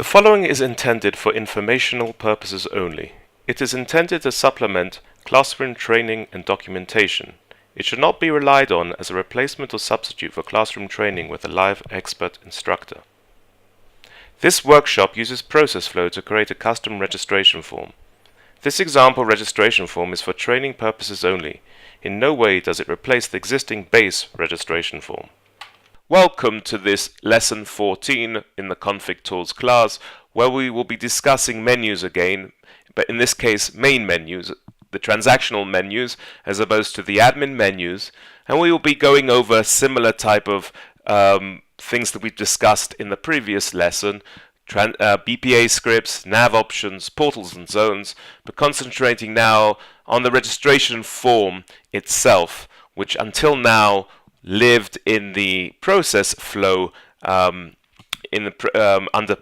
The following is intended for informational purposes only. It is intended to supplement classroom training and documentation. It should not be relied on as a replacement or substitute for classroom training with a live expert instructor. This workshop uses ProcessFlow to create a custom registration form. This example registration form is for training purposes only. In no way does it replace the existing base registration form. Welcome to this lesson 14 in the Config Tools class, where we will be discussing menus again, but in this case main menus, the transactional menus as opposed to the admin menus, and we will be going over a similar type of things that we've discussed in the previous lesson, BPA scripts, nav options, portals and zones, but concentrating now on the registration form itself, which until now lived in the process flow under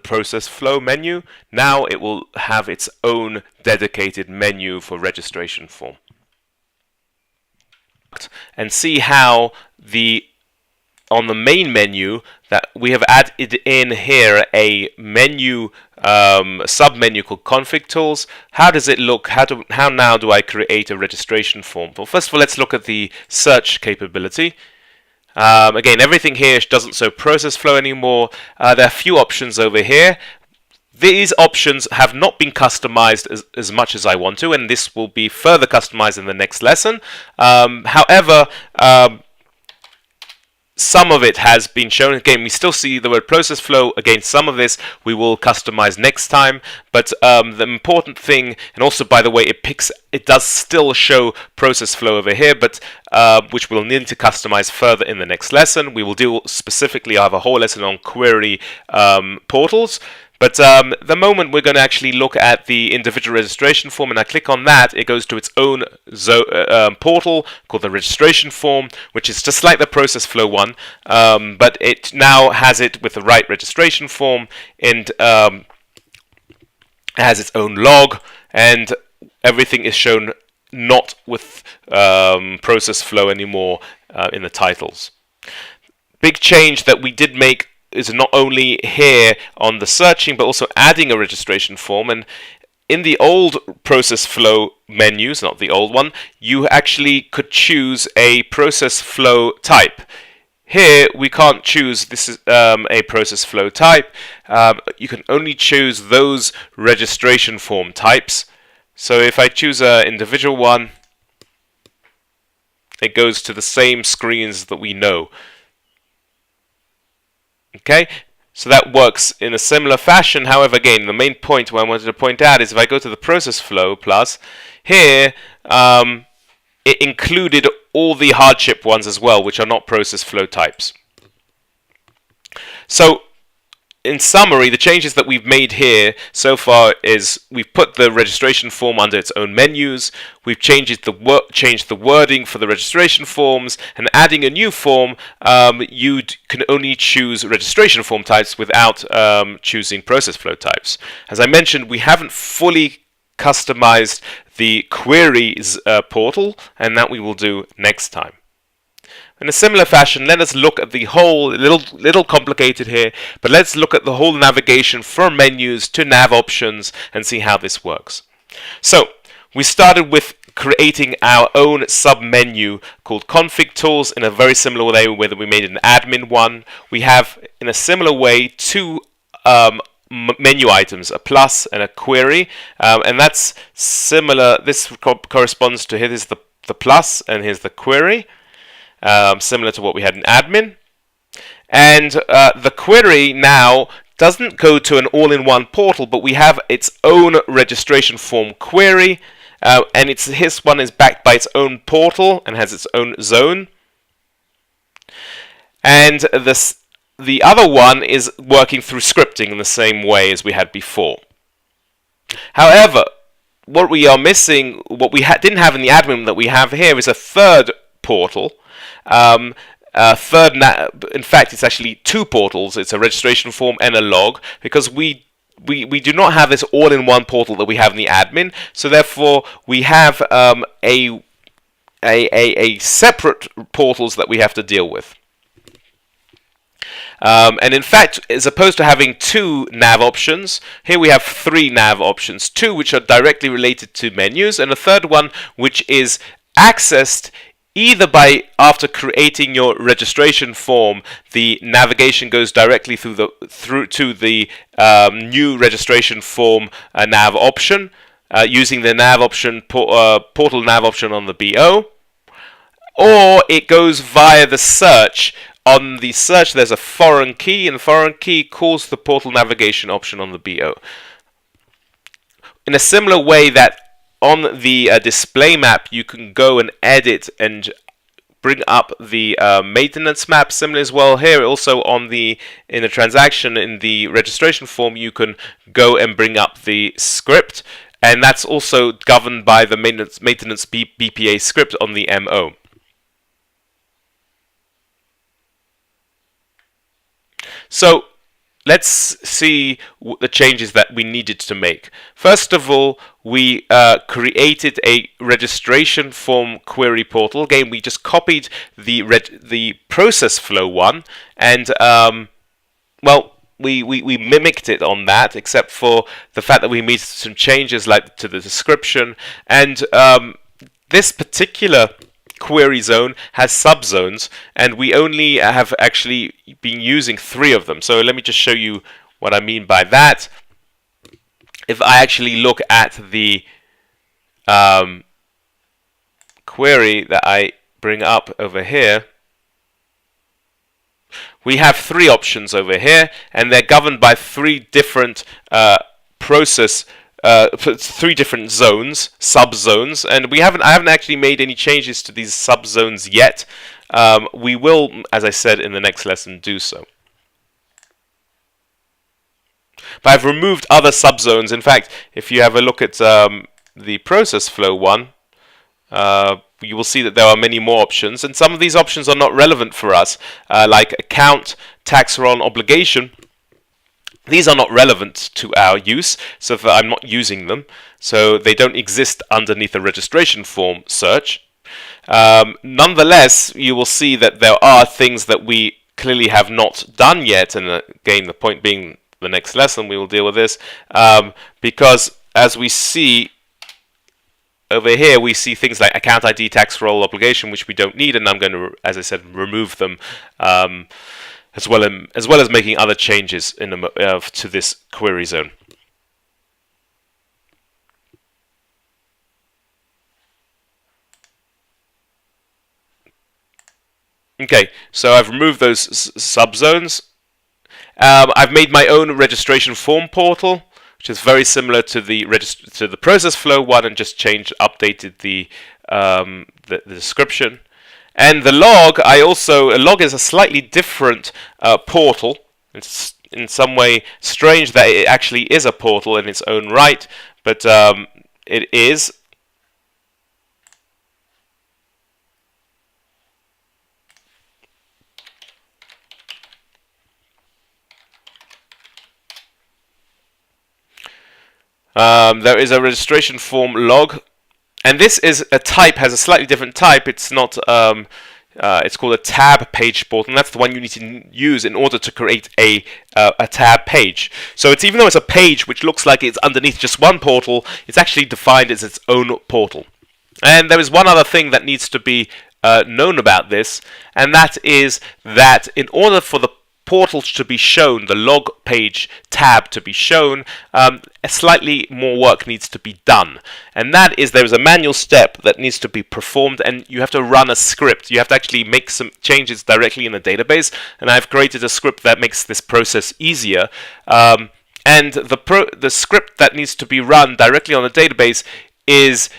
process flow menu. Now it will have its own dedicated menu for registration form. And see how on the main menu that we have added in here a menu sub-menu called Config Tools. How does it look? How now do I create a registration form? Well, first of all, let's look at the search capability. Again, everything here doesn't show process flow anymore. There are a few options over here. These options have not been customized as much as I want to, and this will be further customized in the next lesson. However, some of it has been shown. Again, we still see the word process flow. Again, some of this we will customize next time. But the important thing, and also by the way, it does still show process flow over here, but which we'll need to customize further in the next lesson. We will do specifically, I have a whole lesson on query portals. But the moment we're going to actually look at the individual registration form, and I click on that, it goes to its own portal called the registration form, which is just like the process flow one, but it now has it with the right registration form, and has its own log, and everything is shown not with process flow anymore in the titles. Big change that we did make is not only here on the searching, but also adding a registration form. And in the old process flow menus, not the old one, you actually could choose a process flow type. Here we can't choose this is a process flow type. You can only choose those registration form types. So if I choose an individual one, it goes to the same screens that we know. Okay, so that works in a similar fashion. However, again, the main point what I wanted to point out is if I go to the process flow plus, here it included all the hardship ones as well, which are not process flow types. So in summary, the changes that we've made here so far is we've put the registration form under its own menus, we've changed the wording for the registration forms, and adding a new form, you can only choose registration form types without choosing process flow types. As I mentioned, we haven't fully customized the queries portal, and that we will do next time. In a similar fashion, let us look at the whole, little complicated here, but let's look at the whole navigation from menus to nav options and see how this works. So, we started with creating our own sub-menu called Config Tools in a very similar way where we made an admin one. We have, in a similar way, two menu items, a plus and a query, and that's similar. This corresponds to here. This is the plus, and here's the query. Similar to what we had in admin. And the query now doesn't go to an all-in-one portal, but we have its own registration form query, and this one is backed by its own portal and has its own zone. And the other one is working through scripting in the same way as we had before. However, what we are missing, what we didn't have in the admin that we have here, is a third portal. In fact, it's actually two portals. It's a registration form and a log, because we do not have this all-in-one portal that we have in the admin. So therefore, we have a separate portals that we have to deal with. And in fact, as opposed to having two nav options, here we have three nav options. Two which are directly related to menus, and a third one which is accessed either by, after creating your registration form, the navigation goes directly through to the new registration form nav option, using the nav option portal nav option on the BO, or it goes via the search. On the search, there's a foreign key, and the foreign key calls the portal navigation option on the BO. In a similar way that on the display map, you can go and edit and bring up the maintenance map. Similar as well here, also in the transaction, in the registration form, you can go and bring up the script, and that's also governed by the maintenance BPA script on the MO. So let's see the changes that we needed to make. First of all, we created a registration form query portal. Again, we just copied the process flow one, and well, we mimicked it on that, except for the fact that we made some changes like to the description. And this particular query zone has subzones, and we only have actually been using 3 of them. So let me just show you what I mean by that. If I actually look at the query that I bring up over here, we have 3 options over here, and they're governed by 3 different three different zones, subzones, and I haven't actually made any changes to these subzones yet. We will, as I said, in the next lesson do so. But I've removed other subzones. In fact, if you have a look at the process flow one, you will see that there are many more options, and some of these options are not relevant for us, like account, tax roll, obligation. These are not relevant to our use, so I'm not using them, so they don't exist underneath the registration form search. Nonetheless, you will see that there are things that we clearly have not done yet, and again, the point being, the next lesson we will deal with this, because as we see over here, we see things like account ID, tax roll, obligation, which we don't need, and I'm going to, as I said, remove them. As well as making other changes to this query zone. Okay, so I've removed those subzones. I've made my own registration form portal, which is very similar to the process flow one, and just updated the description. And the log, a log is a slightly different portal. It's in some way strange that it actually is a portal in its own right, but it is. There is a registration form log. And this is has a slightly different type. It's not, it's called a tab page portal, and that's the one you need to use in order to create a tab page. So even though it's a page which looks like it's underneath just one portal, it's actually defined as its own portal. And there is one other thing that needs to be known about this, and that is that in order for the portal to be shown, the log page tab to be shown, slightly more work needs to be done. And that is, there is a manual step that needs to be performed, and you have to run a script. You have to actually make some changes directly in the database, and I've created a script that makes this process easier. And the script that needs to be run directly on the database is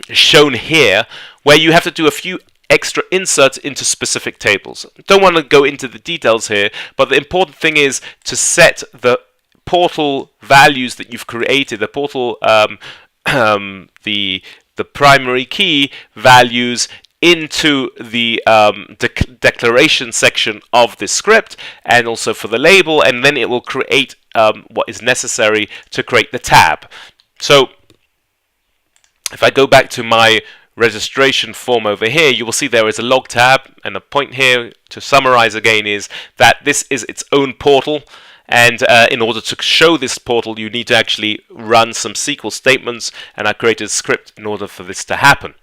shown here, where you have to do a few extra inserts into specific tables. Don't want to go into the details here, but the important thing is to set the portal values that you've created, the portal, the primary key values into the declaration section of this script, and also for the label, and then it will create what is necessary to create the tab. So if I go back to my registration form over here, you will see there is a log tab, and the point here to summarize again is that this is its own portal, and in order to show this portal you need to actually run some SQL statements, and I created a script in order for this to happen.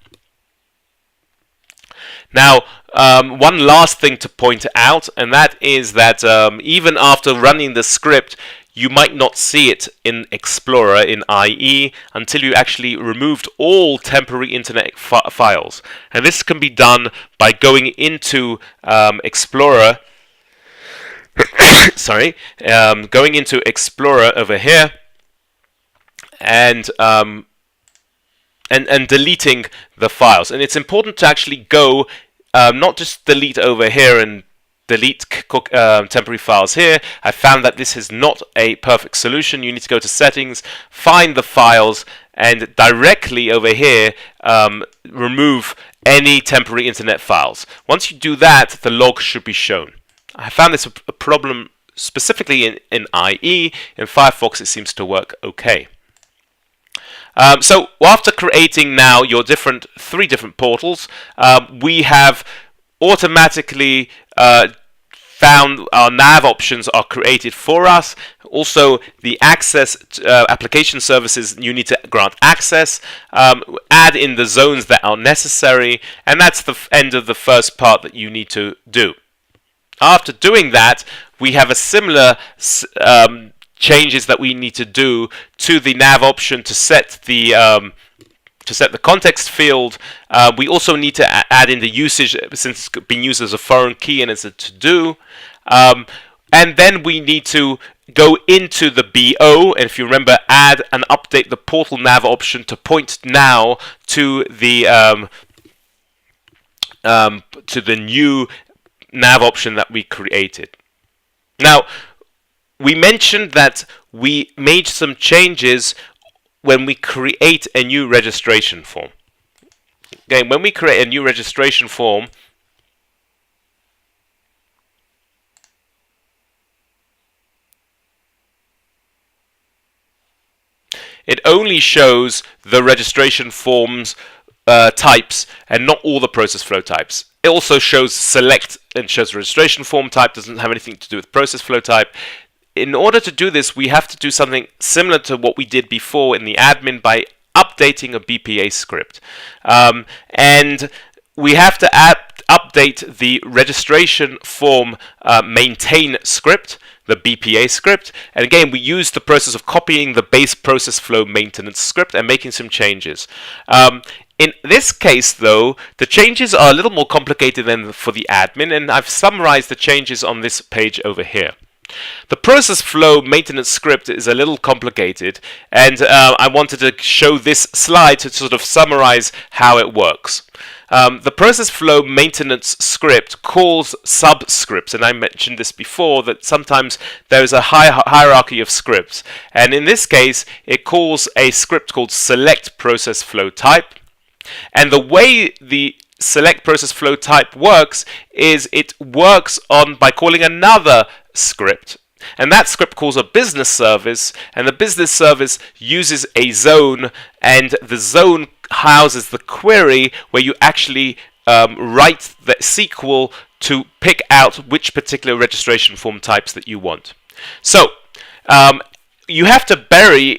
Now, one last thing to point out, and that is that even after running the script, you might not see it in Explorer in IE until you actually removed all temporary internet files. And this can be done by going into Explorer. Sorry, going into Explorer over here, and deleting the files. And it's important to actually go, not just delete over here and delete temporary files here. I found that this is not a perfect solution. You need to go to settings, find the files, and directly over here remove any temporary internet files. Once you do that, the log should be shown. I found this a problem specifically in IE. In Firefox it seems to work okay. So after creating now your three different portals, we have automatically found our nav options are created for us. Also, the access application services, you need to grant access, add in the zones that are necessary, and that's the end of the first part that you need to do. After doing that, we have a similar changes that we need to do to the nav option to set the context field. We also need to add in the usage, since it's being used as a foreign key and as a to-do. And then we need to go into the BO, and if you remember, add and update the portal nav option to point now to the new nav option that we created. Now, we mentioned that we made some changes when we create a new registration form. Again, when we create a new registration form, it only shows the registration forms types and not all the process flow types. It also shows select and shows registration form type, doesn't have anything to do with process flow type. In order to do this, we have to do something similar to what we did before in the admin by updating a BPA script. And we have to update the registration form maintain script, the BPA script. And again, we use the process of copying the base process flow maintenance script and making some changes. In this case, though, the changes are a little more complicated than for the admin, and I've summarized the changes on this page over here. The process flow maintenance script is a little complicated, and I wanted to show this slide to sort of summarize how it works. The process flow maintenance script calls subscripts, and I mentioned this before, that sometimes there is a hierarchy of scripts, and in this case it calls a script called select process flow type. And the way the select process flow type works is it works by calling another script, and that script calls a business service, and the business service uses a zone, and the zone houses the query where you actually write the SQL to pick out which particular registration form types that you want. So you have to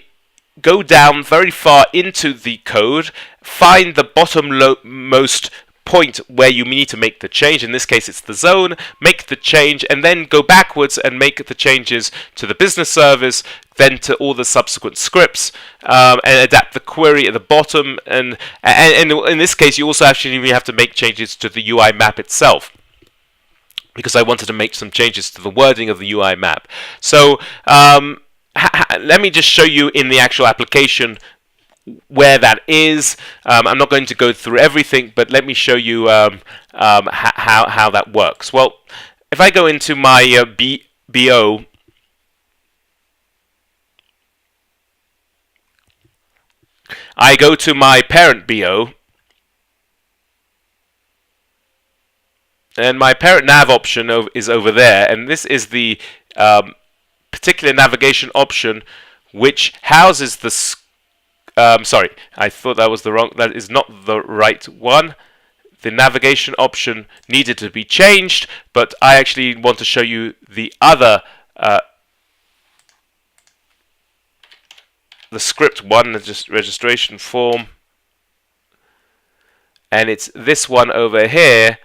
go down very far into the code, find the bottommost point where you need to make the change. In this case, it's the zone. Make the change, and then go backwards and make the changes to the business service, then to all the subsequent scripts, and adapt the query at the bottom. And in this case, you also actually have to make changes to the UI map itself, because I wanted to make some changes to the wording of the UI map. So let me just show you in the actual application where that is. I'm not going to go through everything, but let me show you how that works. Well, if I go into my BO, I go to my parent BO, and my parent nav option is over there, and this is the particular navigation option which houses the sorry, I thought that was the wrong, that is not the right one. The navigation option needed to be changed, but I actually want to show you the other, the script one, just registration form. And it's this one over here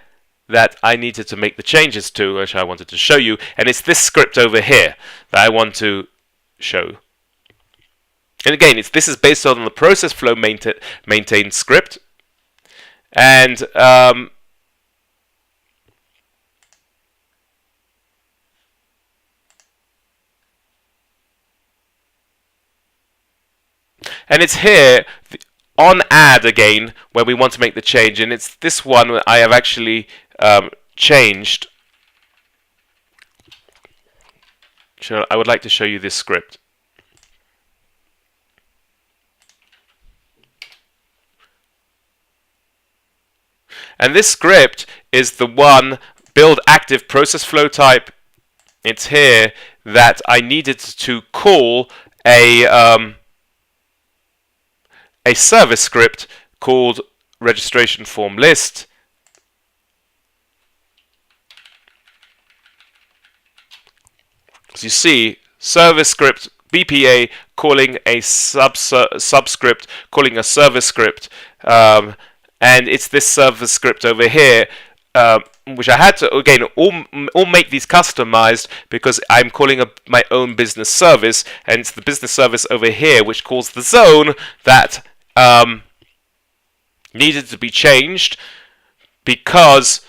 that I needed to make the changes to, which I wanted to show you. And it's this script over here that I want to show. And again, this is based on the process flow maintained script. And it's here on add again where we want to make the change, and it's this one where I have actually changed. So I would like to show you this script. And this script is the one, build active process flow type. It's here that I needed to call a service script called registration form list. As you see, service script BPA calling a subscript, calling a service script, and it's this service script over here, which I had to, again, all make these customized because I'm calling my own business service, and it's the business service over here which calls the zone that needed to be changed because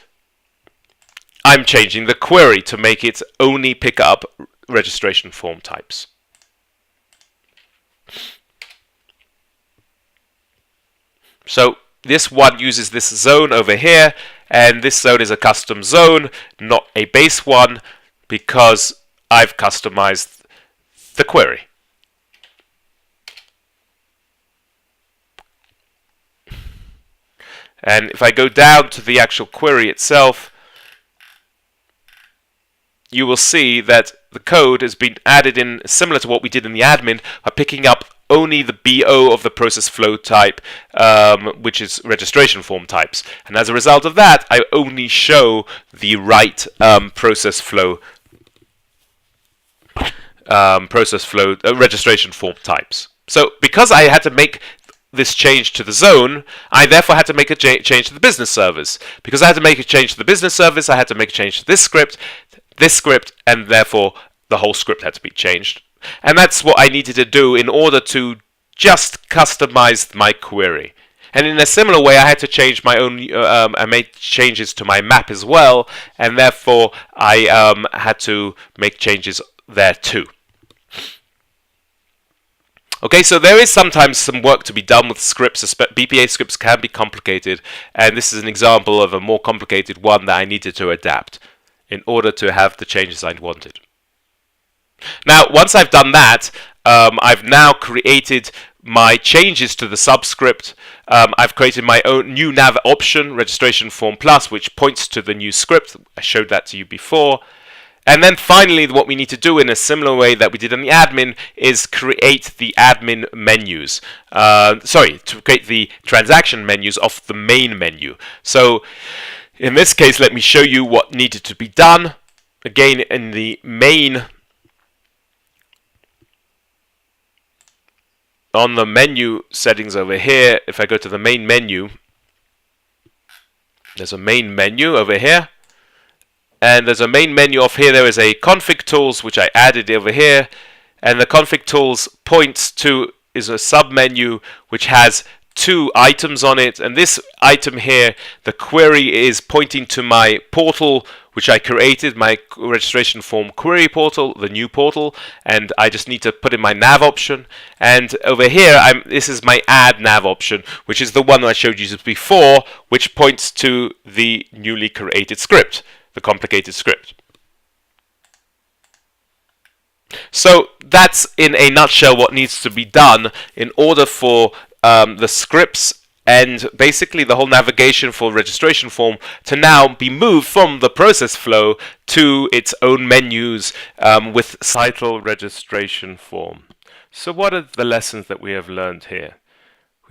I'm changing the query to make it only pick up registration form types. So this one uses this zone over here, and this zone is a custom zone, not a base one, because I've customized the query. And if I go down to the actual query itself, you will see that the code has been added in similar to what we did in the admin by picking up only the BO of the process flow type, which is registration form types. And as a result of that, I only show the right process flow registration form types. So because I had to make this change to the zone, I therefore had to make a change to the business service. Because I had to make a change to the business service, I had to make a change to this script, and therefore the whole script had to be changed. And that's what I needed to do in order to just customize my query. And in a similar way, I had to change my own, I made changes to my map as well, and therefore I had to make changes there too. Okay, so there is sometimes some work to be done with scripts. BPA scripts can be complicated, and this is an example of a more complicated one that I needed to adapt in order to have the changes I wanted. Now, once I've done that, I've now created my changes to the subscript. I've created my own new nav option, registration form plus, which points to the new script. I showed that to you before. And then finally, what we need to do in a similar way that we did in the admin is create the admin menus. To create the transaction menus of the main menu. So in this case, let me show you what needed to be done. Again, in the main, on the menu settings over here, if I go to the main menu, there's a main menu over here. And there's a main menu off here. There is a config tools, which I added over here. And the config tools points to is a sub-menu which has two items on it. And this item here, the query is pointing to my portal, which I created, my registration form query portal, the new portal. And I just need to put in my nav option. And over here, this is my add nav option, which is the one I showed you before, which points to the newly created script, the complicated script. So that's in a nutshell what needs to be done in order for the scripts and basically the whole navigation for registration form to now be moved from the process flow to its own menus with Cytle registration form. So what are the lessons that we have learned here?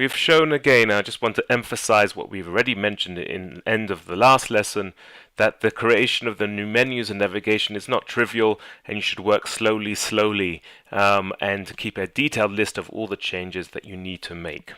We've shown again, I just want to emphasize what we've already mentioned in the end of the last lesson, that the creation of the new menus and navigation is not trivial, and you should work slowly, and keep a detailed list of all the changes that you need to make.